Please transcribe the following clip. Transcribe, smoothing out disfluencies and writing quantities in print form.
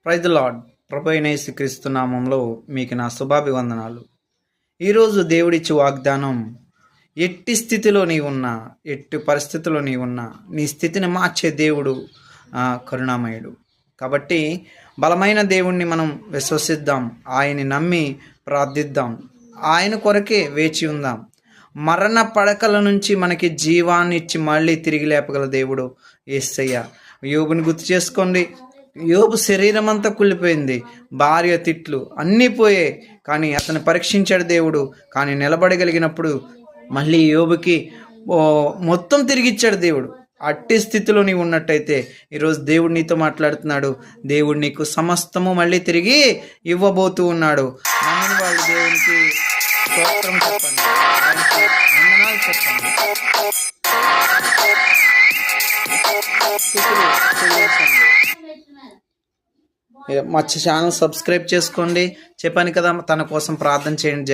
Praise the lord. ప్రభు అయిన యేసుక్రీస్తు నామంలో మీకు నా శుభాభివందనాలు. ఈరోజు దేవుడిచ్చి వాగ్దానం, ఎట్టి స్థితిలో నీవున్నా, ఎట్టి పరిస్థితిలో నీవున్నా, నీ స్థితిని మార్చే దేవుడు కరుణామయుడు. కాబట్టి బలమైన దేవుణ్ణి మనం విశ్వసిద్దాం, ఆయన్ని నమ్మి ప్రార్థిద్దాం, ఆయన కొరకే వేచి ఉందాం. మరణ పడకల నుంచి మనకి జీవాన్ని ఇచ్చి మళ్ళీ తిరిగి లేపగల దేవుడు యేసయ్య. యోబుని గుర్తు చేసుకోండి. యోబు శరీరం అంతా కుళ్ళిపోయింది, భార్య తిట్లు అన్నీ పోయాయి, కానీ అతను పరీక్షించాడు దేవుడు. కానీ నిలబడగలిగినప్పుడు మళ్ళీ యోబుకి మొత్తం తిరిగిచ్చాడు దేవుడు. అట్టి స్థితిలో నీవు ఉన్నట్టయితే ఈరోజు దేవుడు నీతో మాట్లాడుతున్నాడు. దేవుడు నీకు సమస్తము మళ్ళీ తిరిగి ఇవ్వబోతూ ఉన్నాడు. నమ్మిన వాళ్ళు దేవునికి స్తోత్రం చెప్పండి, వందనాలు చెప్పండి. మా ఛానల్ సబ్స్క్రైబ్ చేసుకోండి. చెప్పాను కదా, తన కోసం ప్రార్థన చేయండి.